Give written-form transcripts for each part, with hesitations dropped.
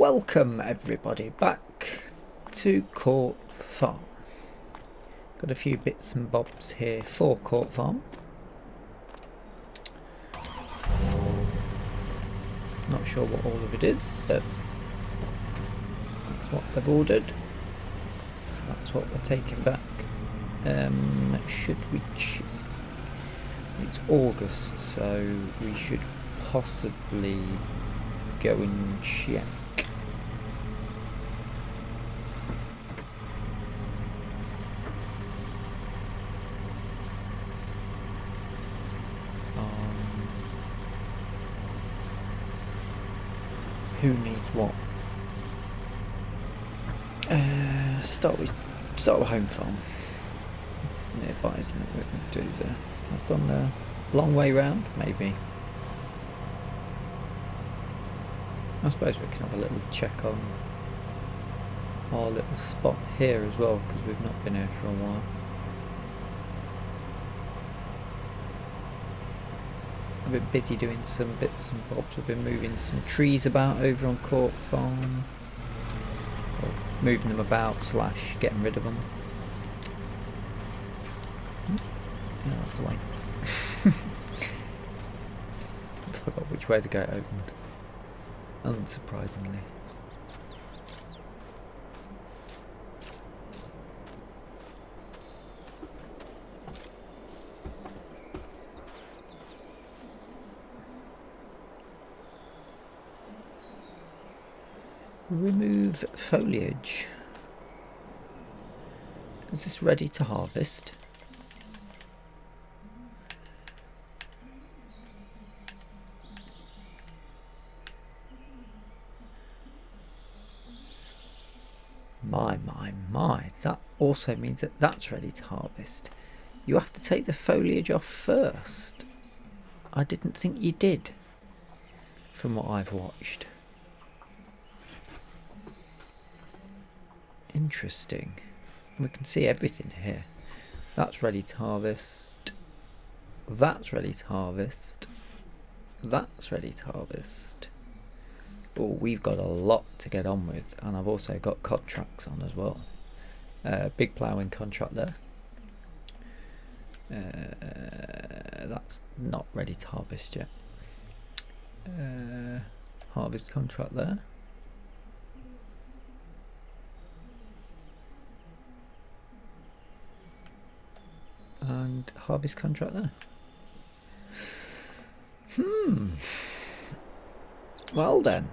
Welcome everybody back to Court Farm. Got a few bits and bobs here for Court Farm. Not sure what all of it is, but that's what they've ordered. So that's what we're taking back. Should we it's August, so we should possibly go and check. Who needs what? Start with home farm. It's nearby, isn't it? We can do there. I've gone a long way round, maybe. I suppose we can have a little check on our little spot here as well, because we've not been here for a while. I've been busy doing some bits and bobs. I've been moving some trees about over on Court Farm. Or moving them about / getting rid of them. Yeah, that's the way. I forgot which way the gate opened. Unsurprisingly. Remove foliage. Is this ready to harvest? My. That also means that that's ready to harvest. You have to take the foliage off first. I didn't think you did, from what I've watched. Interesting. We can see everything here. That's ready to harvest. That's ready to harvest. That's ready to harvest. Oh, we've got a lot to get on with, and I've also got contracts on as well. Big ploughing contract there. That's not ready to harvest yet. Harvest contract there. And harvest contract there. Well then.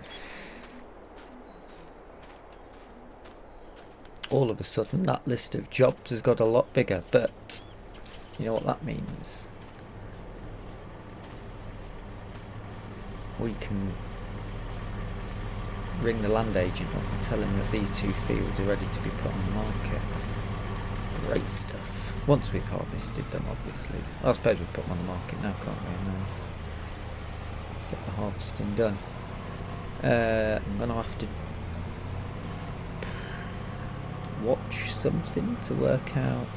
All of a sudden that list of jobs has got a lot bigger, but you know what that means? We can ring the land agent up and tell him that these 2 fields are ready to be put on the market. Great stuff. Once we've harvested them, obviously. I suppose we'll put them on the market now, can't we? And get the harvesting done. I'm going to have to watch something to work out.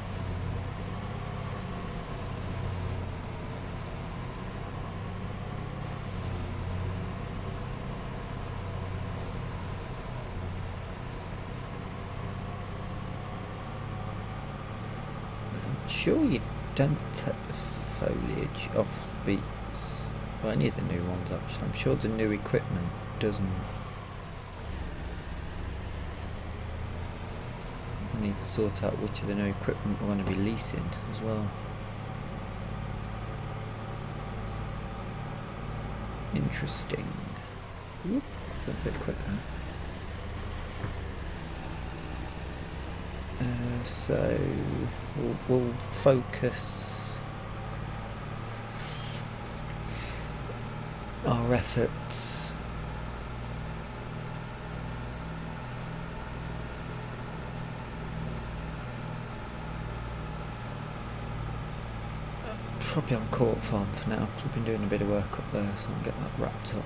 Sure you don't take the foliage off the beets. Well, any of the new ones actually. I'm sure the new equipment doesn't. I need to sort out which of the new equipment we're going to be leasing as well. Interesting. Oop, a bit quicker. So we'll focus our efforts probably on Court Farm for now, because we've been doing a bit of work up there, so I'll get that wrapped up.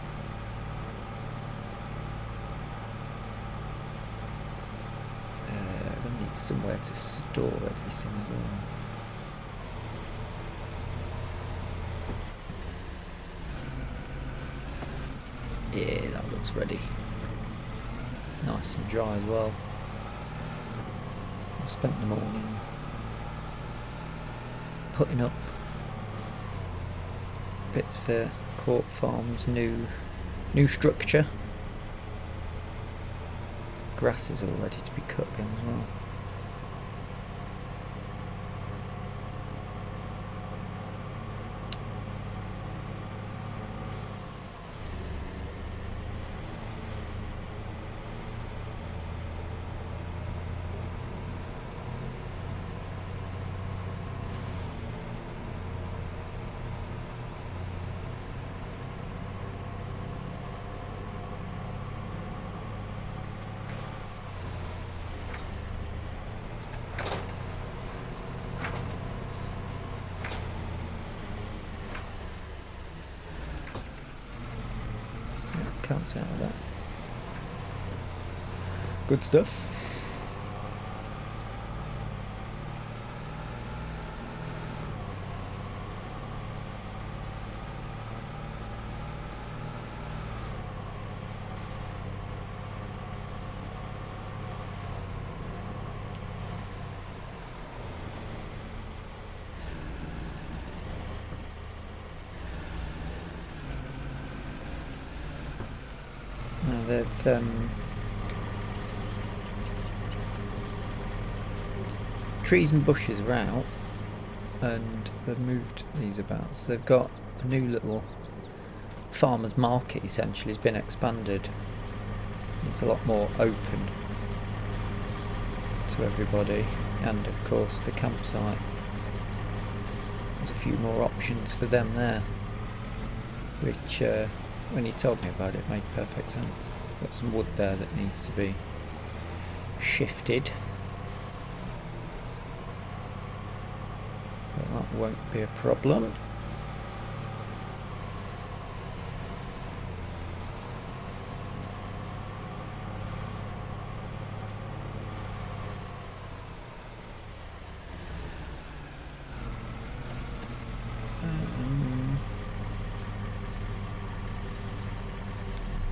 Somewhere to store everything as well. Yeah, that looks ready. Nice and dry as well. I spent the morning putting up bits for Court Farm's new structure. The grass is all ready to be cut again as well. Can't say out of that. Good stuff. Now they've trees and bushes are out, and they've moved these about. So they've got a new little farmer's market. Essentially, has been expanded. It's a lot more open to everybody, and of course the campsite. There's a few more options for them there, which when you told me about it made perfect sense. Got some wood there that needs to be shifted, but that won't be a problem.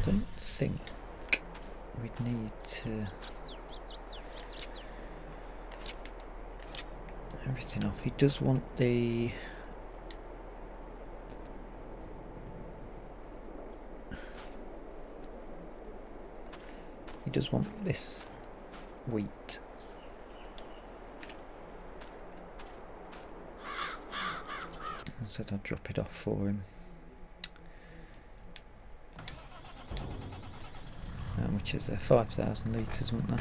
Don't think we'd need to everything off. He does want the this wheat. I said I'd drop it off for him. Which is 5,000 litres, wasn't there?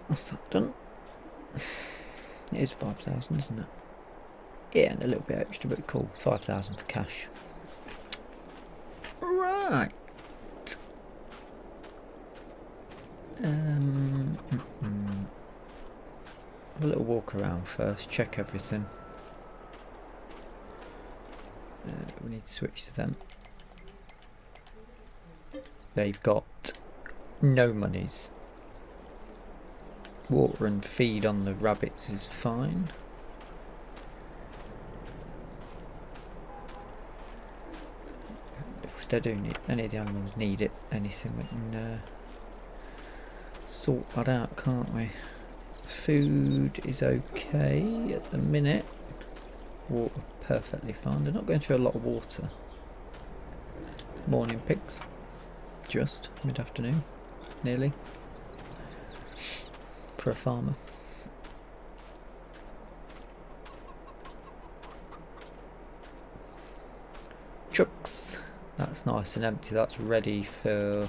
What's that done? It is 5,000, isn't it? Yeah, and a little bit extra, but cool. 5,000 for cash. Right. Have a little walk around first, check everything. We need to switch to them. They've got no monies. Water and feed on the rabbits is fine. If they do need any of the animals need it, anything, we can sort that out, can't we? Food is okay at the minute. Water perfectly fine. They're not going through a lot of water. Morning pigs. Just mid-afternoon, nearly. For a farmer. Chucks. That's nice and empty. That's ready for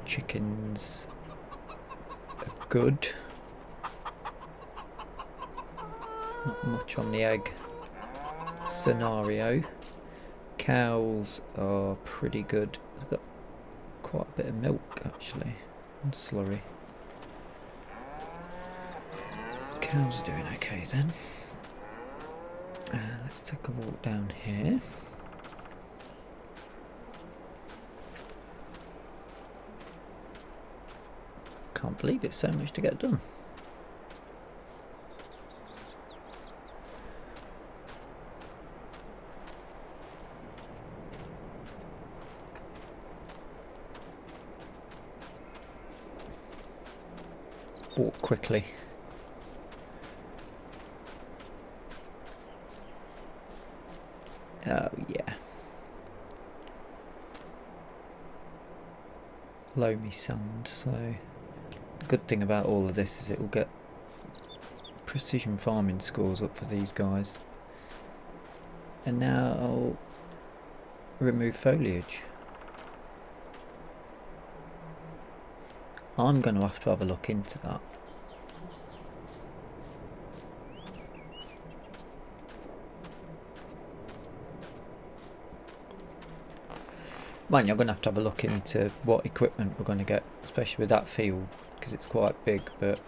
chickens. Good. Not much on the egg scenario. Cows are pretty good. They've got quite a bit of milk actually, and slurry. Cows are doing okay then. Let's take a walk down here. Can't believe it's so much to get done. walk quickly. Oh yeah. Loamy sand, so the good thing about all of this is it will get precision farming scores up for these guys. And now I'll remove foliage. I'm going to have a look into that. Mind you, I'm going to have a look into what equipment we're going to get, especially with that field, because it's quite big, but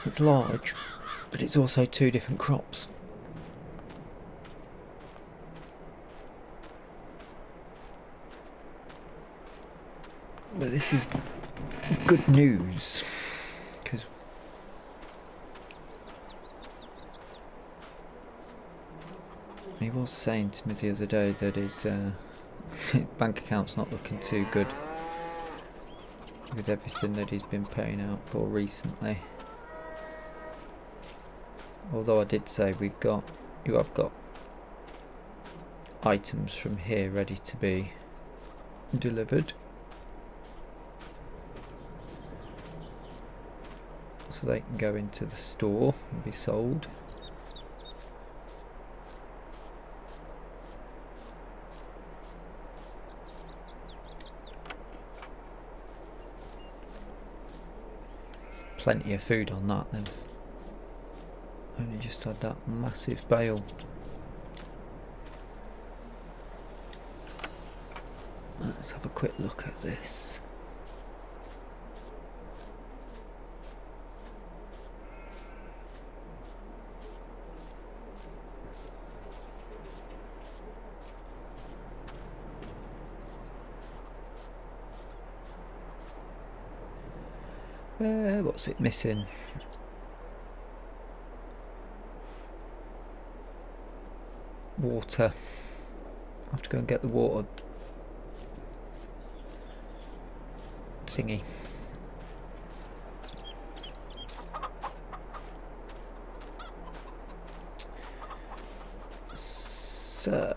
it's large, but it's also 2 different crops. But this is good news, because he was saying to me the other day that his bank account's not looking too good with everything that he's been paying out for recently. Although I did say you have got items from here ready to be delivered, so they can go into the store and be sold. Plenty of food on that. They've only just had that massive bale. Let's have a quick look at this. What's it missing? Water. I have to go and get the water thingy. So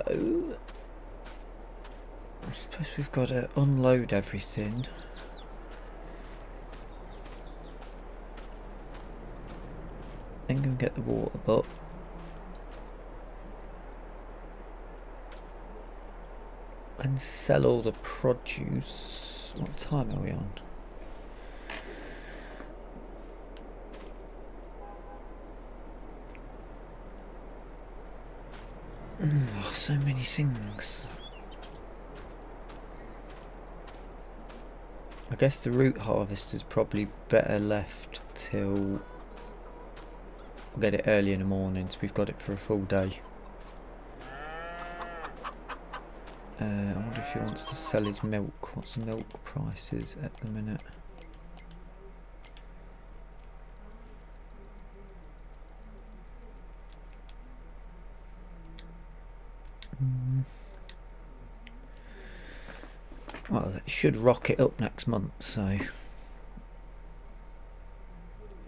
I suppose we've got to unload everything. Then go and get the water butt. And sell all the produce. What time are we on? Oh, so many things. I guess the root harvest is probably better left till we'll get it early in the morning, so we've got it for a full day. I wonder if he wants to sell his milk. What's the milk prices at the minute? Well, it should rocket up next month, so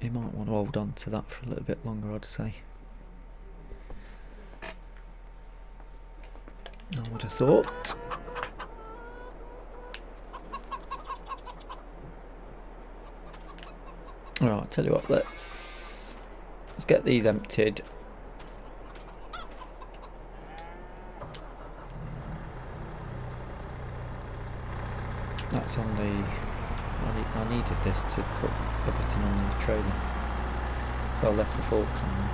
you might want to hold on to that for a little bit longer, I'd say. I would have thought. Alright, I'll tell you what, let's get these emptied. That's on the... I needed this to put everything on the trailer, so I left the forks on there.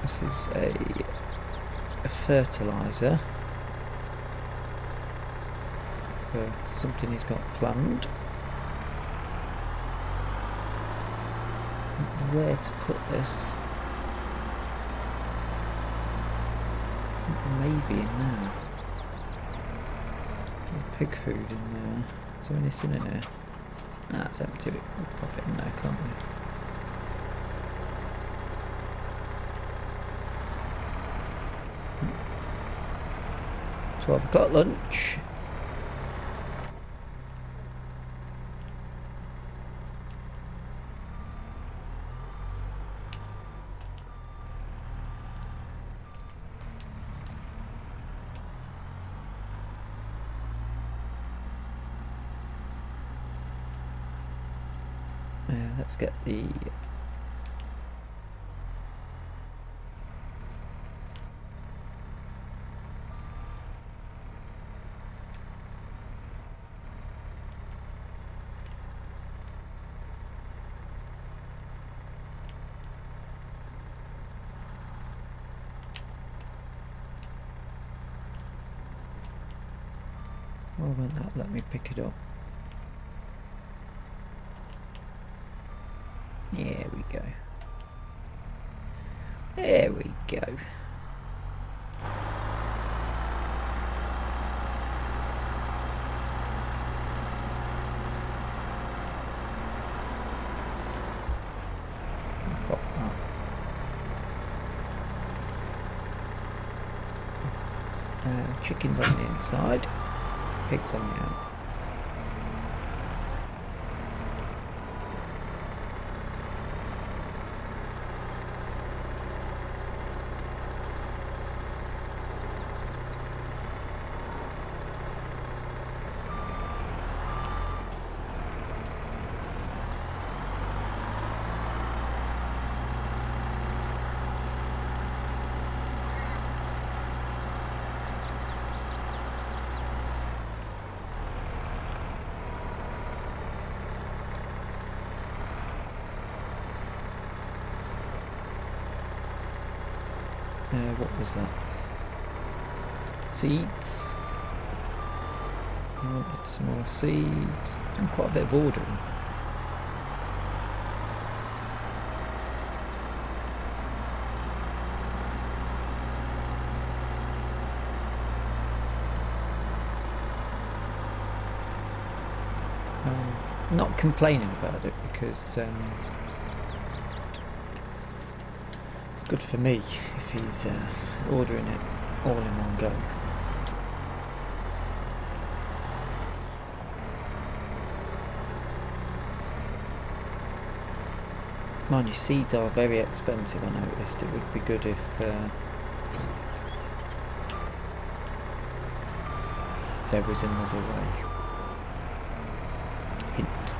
This is a fertiliser for something he's got planned. Where to put this? Maybe in there. pig food in there. Is there anything in here? Ah, it's empty. We'll pop it in there, can't we? 12 o'clock lunch. Let's get the why won't that let me pick it up? There we go. There we go. Pop that. Chickens on the inside, pigs on the out. What was that? Seeds. I wanted some more seeds. Done quite a bit of ordering. Not complaining about it because it's good for me if he's ordering it all in one go. Mind you, seeds are very expensive. I noticed it would be good if there was another way. Hint, hint.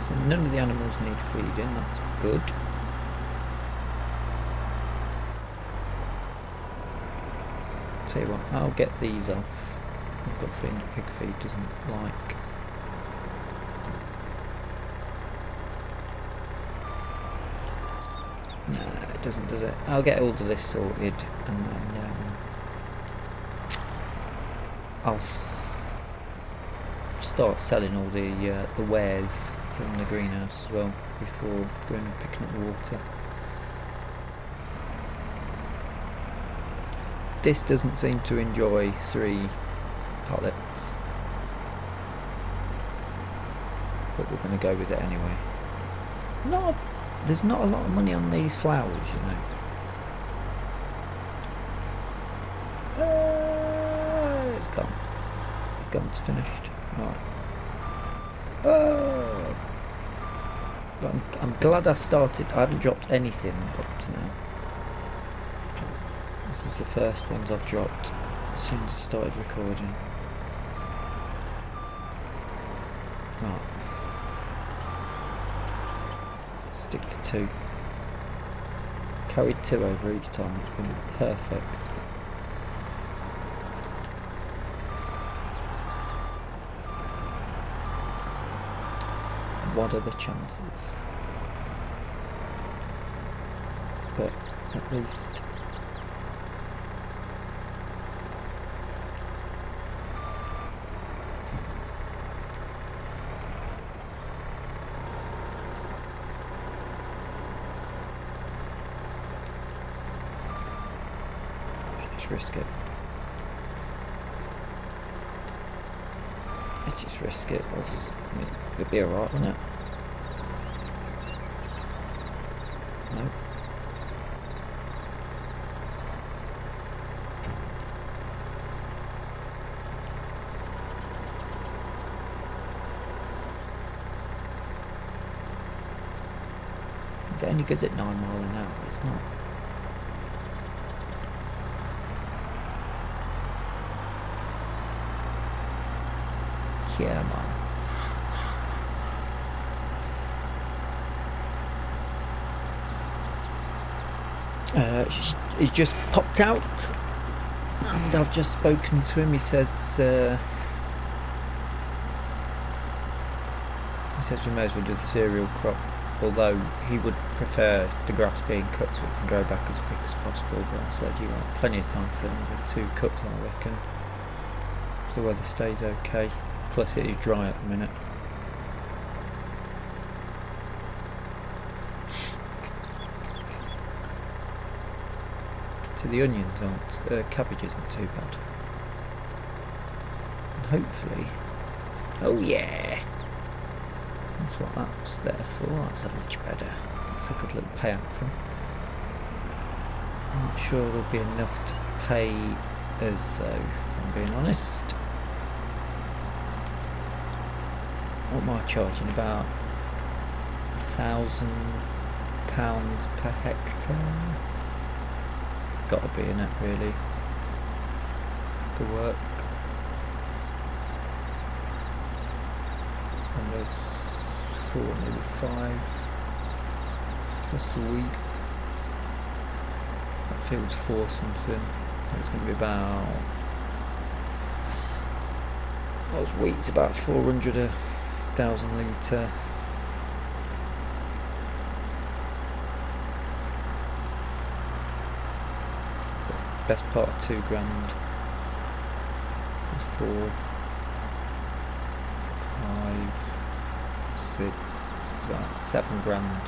So none of the animals need feeding, that's good. Tell you what, I'll get these off. I've got a feeling pig feed doesn't like. No, it doesn't, does it? I'll get all of this sorted and then I'll start selling all the wares from the greenhouse as well before going and picking up the water. This doesn't seem to enjoy 3 pallets, but we're going to go with it anyway. There's not a lot of money on these flowers, you know. It's gone. It's gone. It's finished. Right. But I'm glad I started. I haven't dropped anything up to now. This is the first ones I've dropped as soon as I started recording. Right. Stick to 2. Carried 2 over each time. It's been perfect. What are the chances? But at least just risk it. Let's just risk it. I mean, it'll be alright, won't it? No. It only goes at 9 miles an hour, it's not. Yeah, man. He's just popped out, and I've just spoken to him. He says we may as well do the cereal crop, although he would prefer the grass being cut so it can go back as quick as possible. But I said you want plenty of time for the 2 cuts, I reckon, if the weather stays okay. Plus it is dry at the minute. So the onions aren't, cabbage isn't too bad. And hopefully, oh yeah, that's what that's there for. That's a much better. That's a good little payout for him. I'm not sure there'll be enough to pay us though, if I'm being honest. What am I charging? About £1,000 per hectare? It's got to be in it, really, for work. And there's 4, maybe 5 plus the wheat. That field's 4 something. It's going to be about. Those wheat's about 400,000 litre. So best part of £2 grand. 4, 5, 6. It's about £7 grand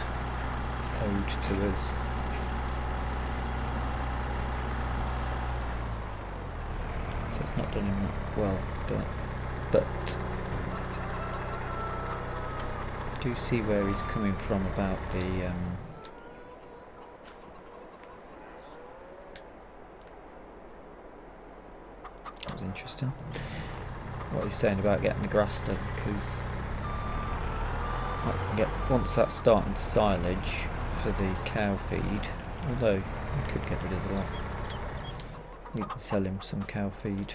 owed to us. So it's not done him that well, but I do see where he's coming from about the that was interesting what he's saying about getting the grass done, because I can get, once that's starting to silage for the cow feed, although we could get rid of the lot, we can sell him some cow feed,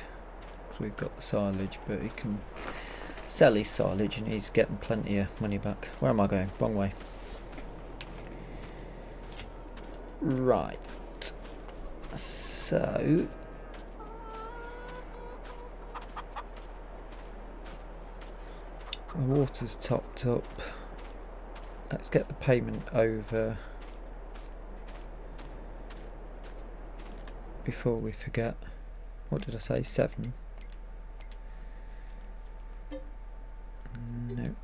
so we've got the silage, but he can sell his silage and he's getting plenty of money back. Where am I going? Wrong way. Right, so the water's topped up. Let's get the payment over before we forget. What did I say? 7? No.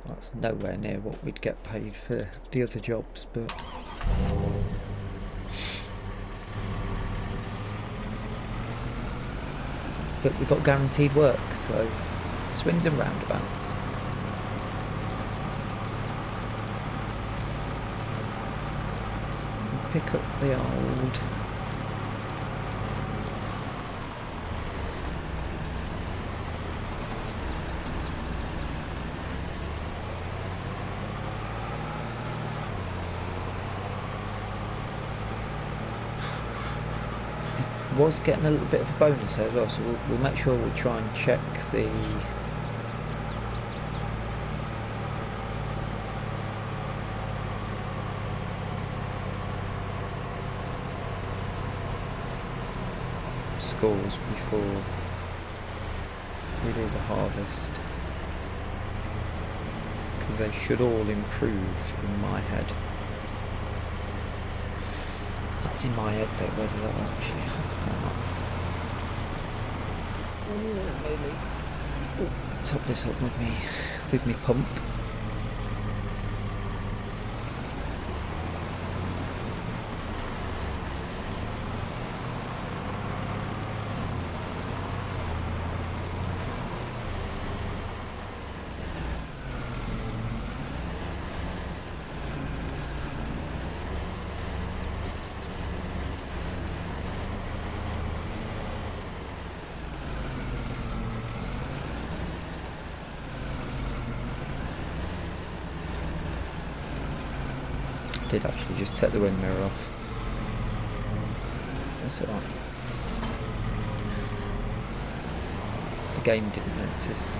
That's nowhere near what we'd get paid for the other jobs, but we've got guaranteed work, so swings and roundabouts. Pick up the old was getting a little bit of a bonus there as well, so we'll make sure we try and check the scores before we do the harvest, because they should all improve in my head. That's in my head though, whether that will actually happen or not. Maybe. Top this up with me pump. Did actually just take the wind mirror off. That's alright. The game didn't notice.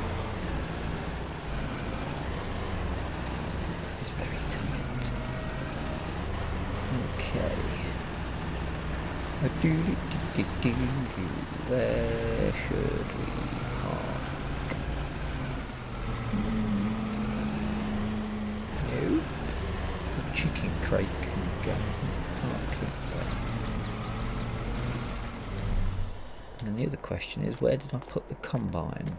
It's very tight. Okay. Where should we park? No. Chicken crate can go parking there. And then the other question is, where did I put the combine?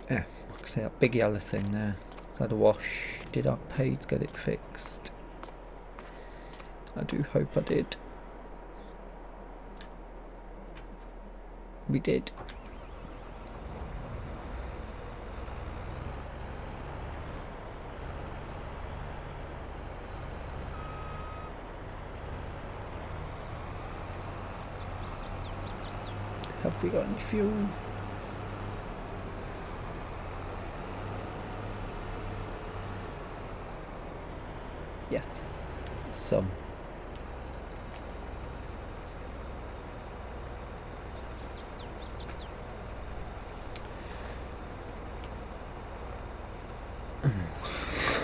Yeah, like I say, that big yellow thing there. It's had a wash. Did I pay to get it fixed? I do hope I did. We did. Have we got any fuel? Yes, some.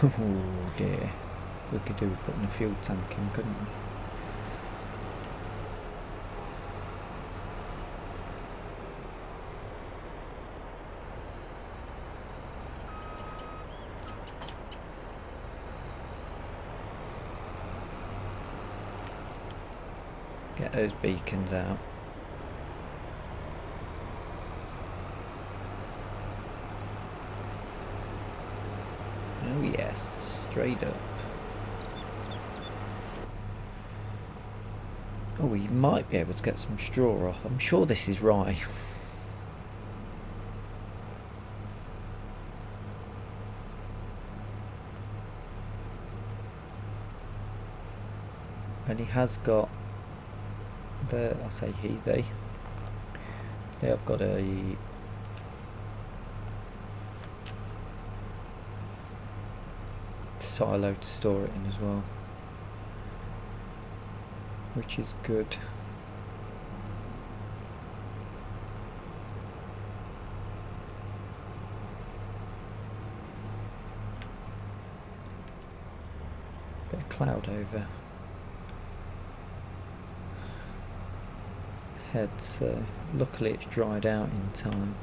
Oh dear. We could do with putting a fuel tank in, couldn't we? Get those beacons out. Oh yes, straight up. Oh, we might be able to get some straw off. I'm sure this is rye. And he has got I say they have got a silo to store it in as well, which is good. Bit of cloud over head, so luckily it's dried out in time.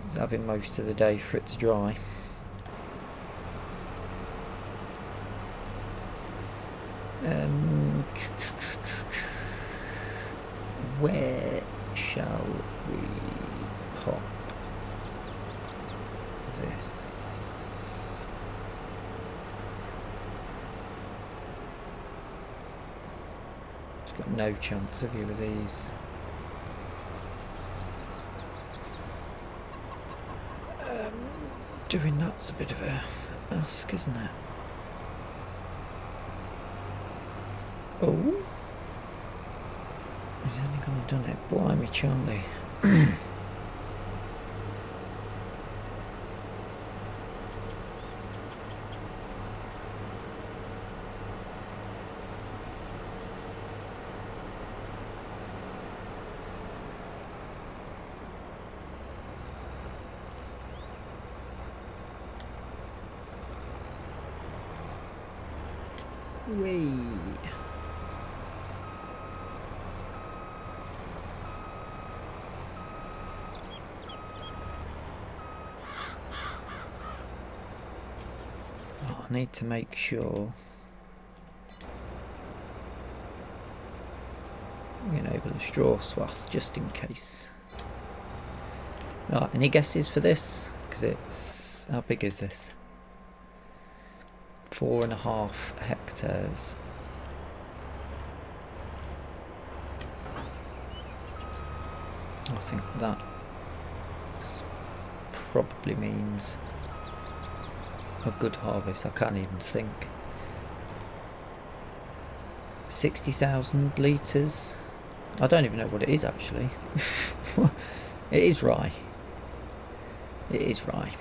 It's having most of the day for it to dry. Where shall we pop this? It's got no chance of you with these. Doing that's a bit of a ask, isn't it? Oh, he's only gonna have done it. Blimey, Charlie. Whee. I need to make sure Enable the straw swath just in case. Right, any guesses for this? Because it's... how big is this? 4.5 hectares. I think that probably means a good harvest. I can't even think. 60,000 litres. I don't even know what it is actually. It is rye. It is rye.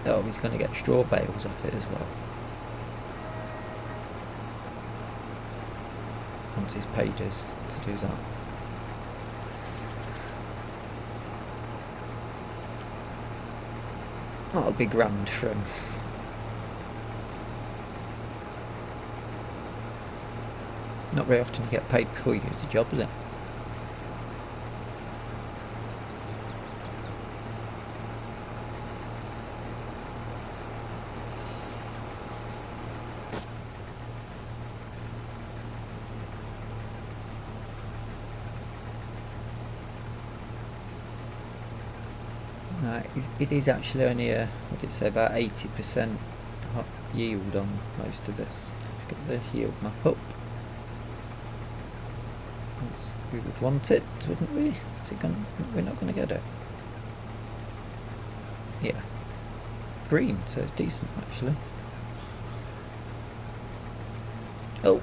Oh, he's going to get straw bales off it as well. Once he's paid us to do that. That'll be grand for him. Not very often you get paid before you do the job, is it? It is actually only a, what did it say, about 80% yield on most of this. Get the yield map up. We would want it, wouldn't we? Is it going? We're not going to get it. Yeah, green, so it's decent actually. Oh.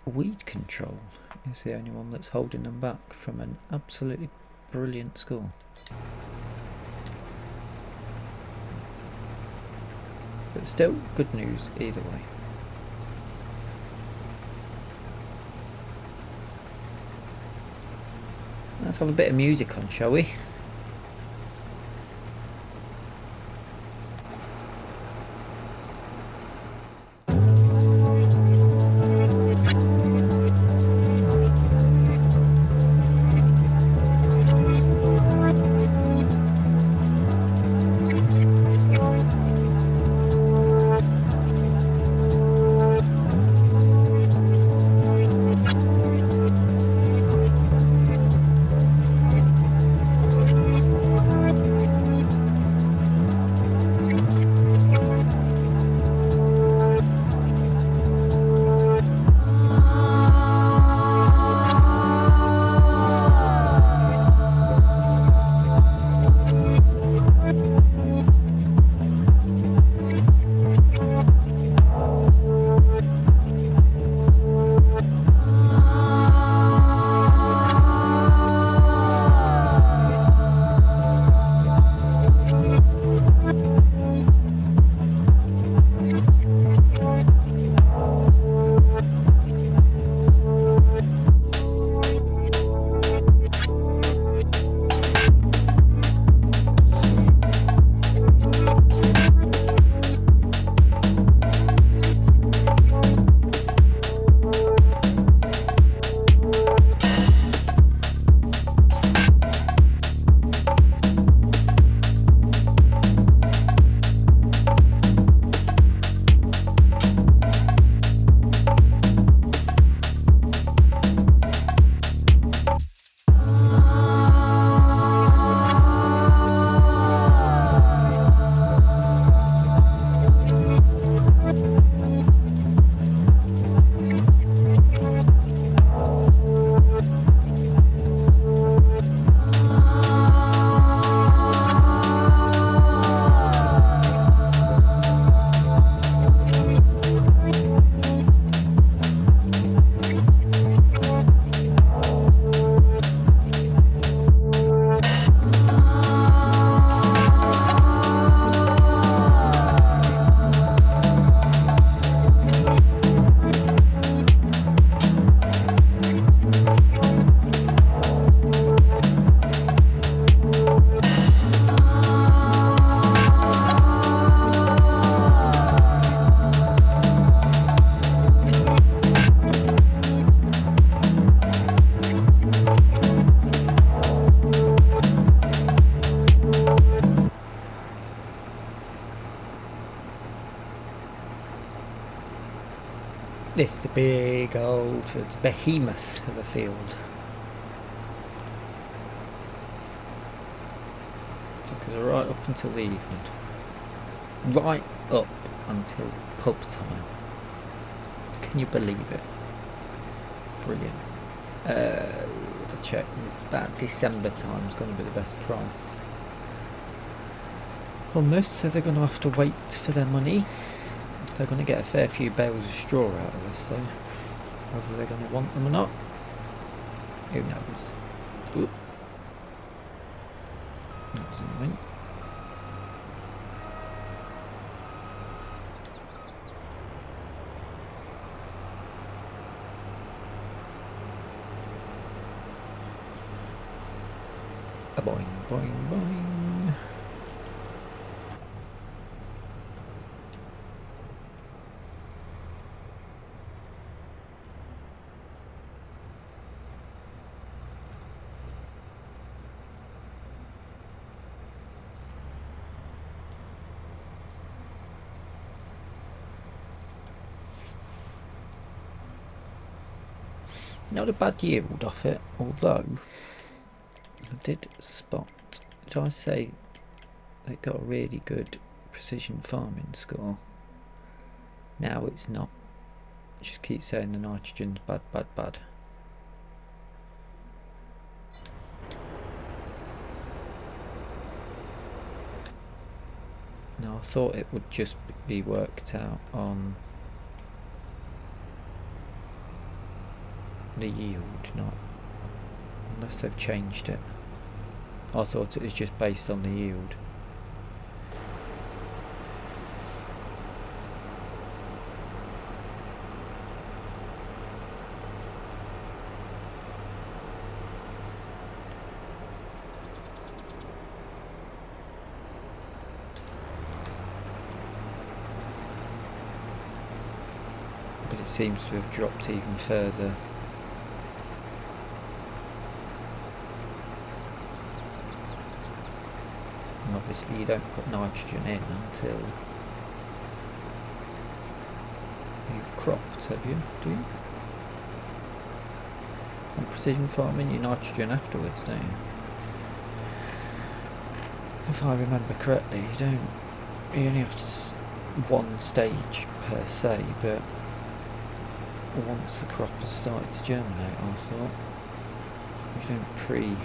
Weed control is the only one that's holding them back from an absolutely brilliant score. But still, good news either way. Let's have a bit of music on, shall we? This is a big old, it's Behemoth of a field. Took us right up until the evening. Right up until pub time. Can you believe it? Brilliant. To check, it's about December time. It's going to be the best price on this, so they're going to have to wait for their money. They're going to get a fair few bales of straw out of this, so whether they're going to want them or not, who knows. Oop. That's annoying. A boing, boing, boing. Not a bad yield off it, although I did spot, did I say it got a really good precision farming score? Now it's not. Just keep saying the nitrogen's bad, bad, bad. Now I thought it would just be worked out on the yield, not unless they've changed it. I thought it was just based on the yield. But it seems to have dropped even further. Obviously you don't put nitrogen in until you've cropped, have you? Do you? On precision farming you nitrogen afterwards, don't you? If I remember correctly, you only have to one stage per se, but once the crop has started to germinate, I thought you don't treat.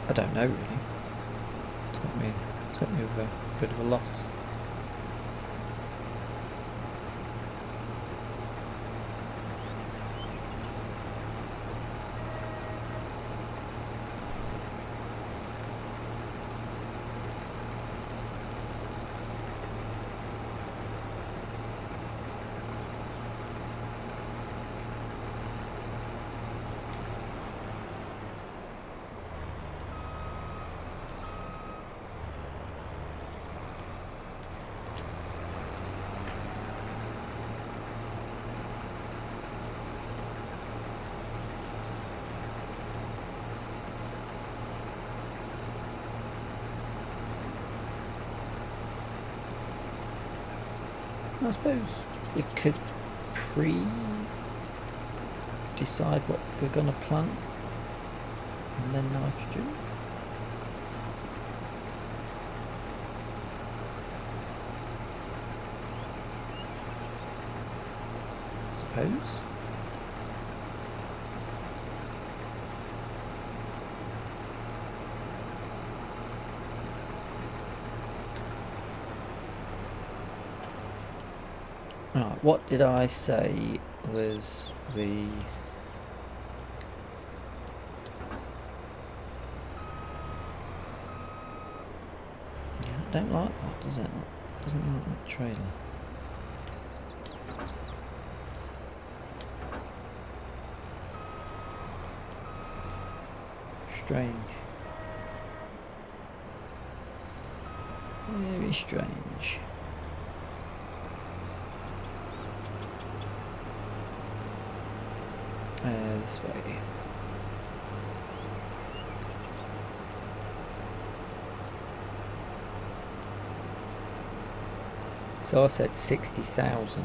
I don't know really. It's got me with a bit of a loss. I suppose we could decide what we're going to plant and then nitrogen. I suppose. Right, what did I say was the... Yeah, I don't like that, does it? Doesn't like that trailer. Strange. Very strange. This way. So I said 60,000.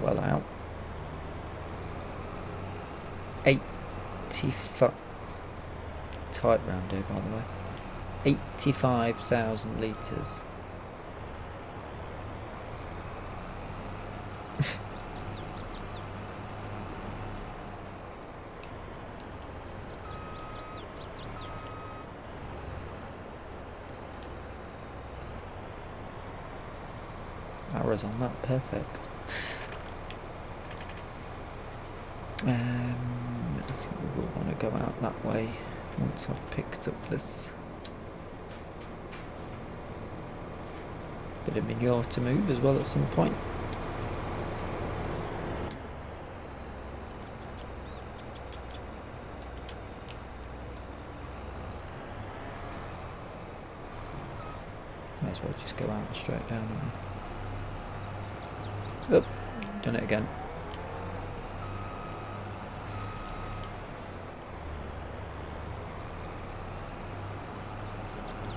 Well out. 85. Tight round here, by the way. 85,000 litres. Arrows on that, perfect. I think we will want to go out that way once I've picked up this bit of manure to move as well at some point. Might as well just go out and straight down. Oh, done it again.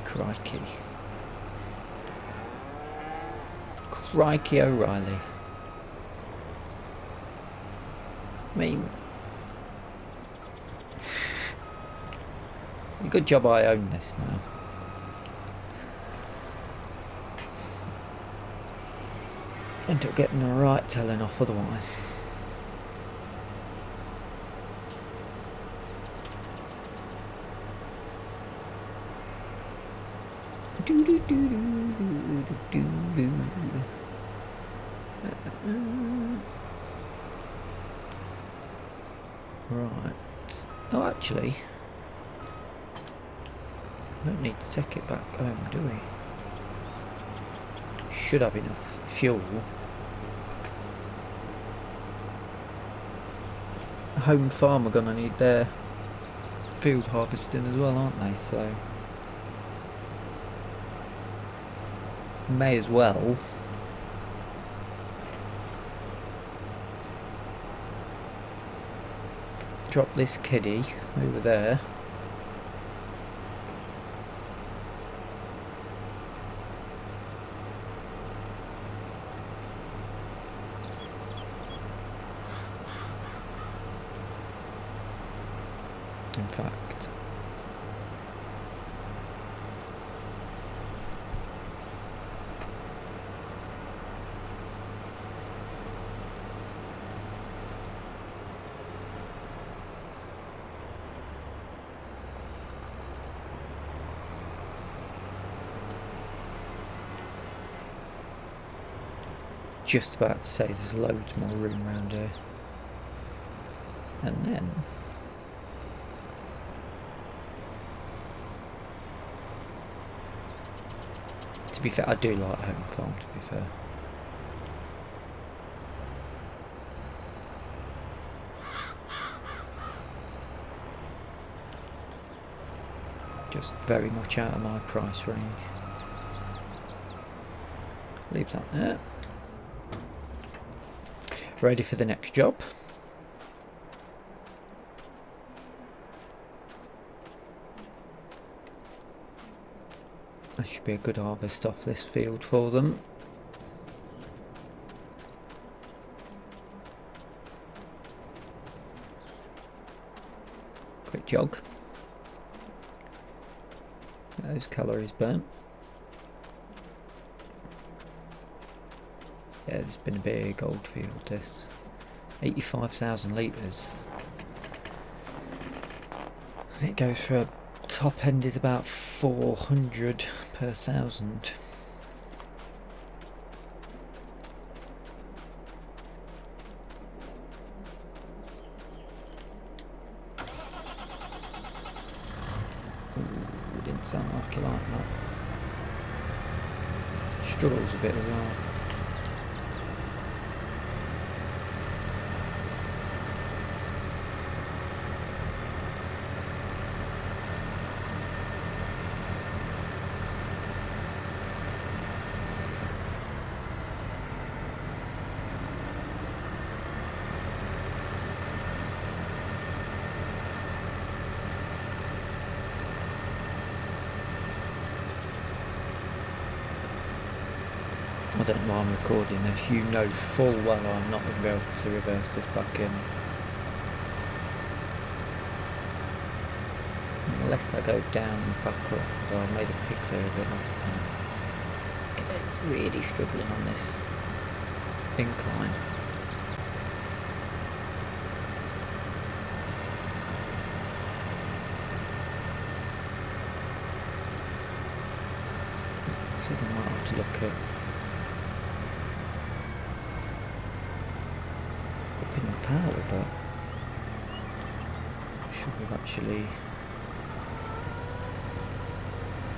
Crikey. Crikey O'Reilly. I mean, good job I own this now. End up getting a right telling off otherwise. Right. Oh, actually, we don't need to take it back home, do we? Should have enough fuel. Home farm are gonna need their field harvesting as well, aren't they? So may as well drop this kiddie over there. In fact, just about to say there's loads more room around here. And then to be fair, I do like home farm, to be fair. Just very much out of my price range. Leave that there. Ready for the next job. That should be a good harvest off this field for them. Quick jog. Get those calories burnt. Yeah, there's been a big old field, this. 85,000 litres. And it goes for a top end is about 400 per 1,000. Ooh, didn't sound like you like that. Struggles a bit as well. I don't know why I'm recording this. You know full well I'm not going to be able to reverse this back in. Unless I go down and back up. Well, I made a pig's ear of it last time. It's really struggling on this incline. So we might have to look at upping the power, but should we actually...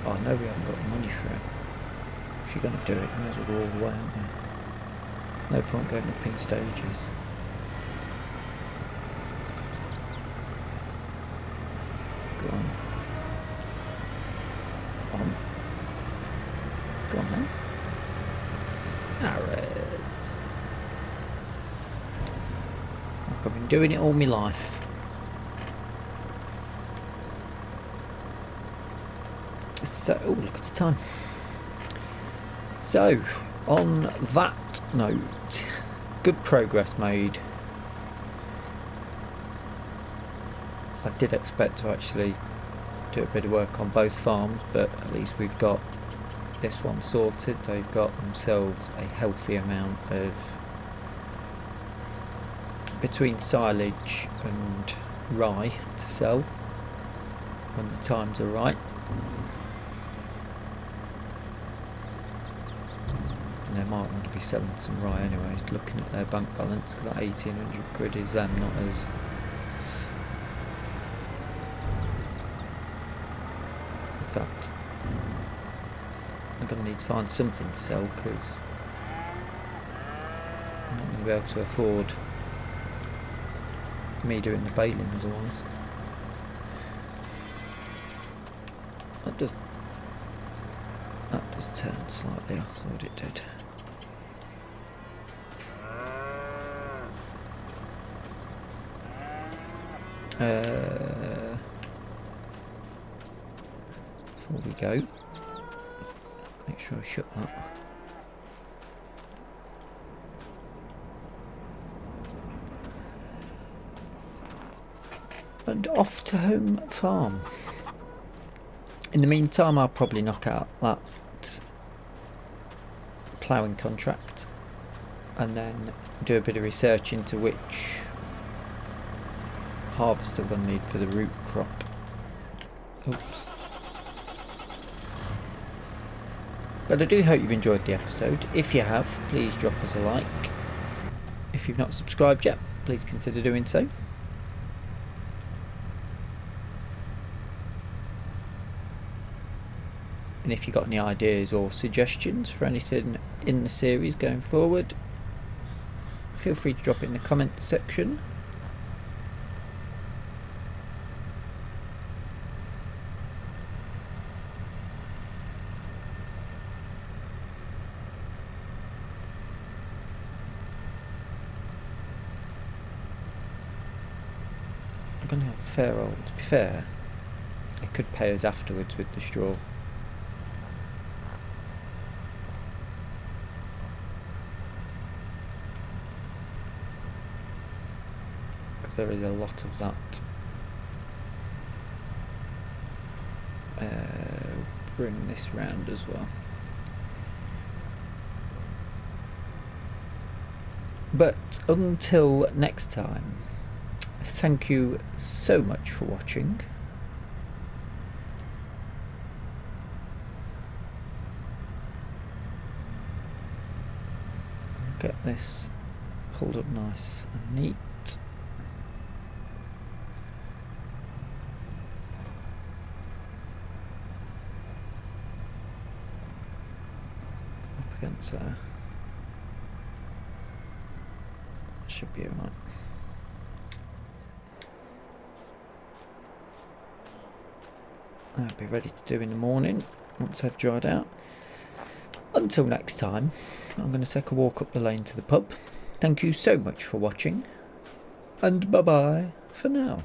Oh, I know we haven't got the money for it. If you're going to do it, you may as well go all the way, aren't you? No point going up in stages. Go on. On. Go on then. Arrows. Like I've been doing it all my life. So, oh, look at the time. So, on that note, good progress made. I did expect to actually do a bit of work on both farms, but at least we've got this one sorted. They've got themselves a healthy amount of between silage and rye to sell when the times are right. And they might want to be selling some rye anyway, looking at their bank balance, because that 1800 quid is them, not us. In fact, I'm going to need to find something to sell, because I'm not going to be able to afford me doing the baling otherwise. That does turn slightly, I thought it did. Before we go, make sure I shut that. And off to home farm. In the meantime, I'll probably knock out that ploughing contract and then do a bit of research into which harvester we'll need for the root crop. Oops. But I do hope you've enjoyed the episode. If you have, please drop us a like. If you've not subscribed yet, please consider doing so. And if you've got any ideas or suggestions for anything in the series going forward, feel free to drop it in the comment section. I'm going to have a fair old, to be fair, it could pay us afterwards with the straw. There is a lot of that. Bring this round as well. But until next time, thank you so much for watching. Get this pulled up nice and neat. Against there. Should be alright. I'll be ready to do in the morning once they've dried out. Until next time, I'm going to take a walk up the lane to the pub. Thank you so much for watching, and bye bye for now.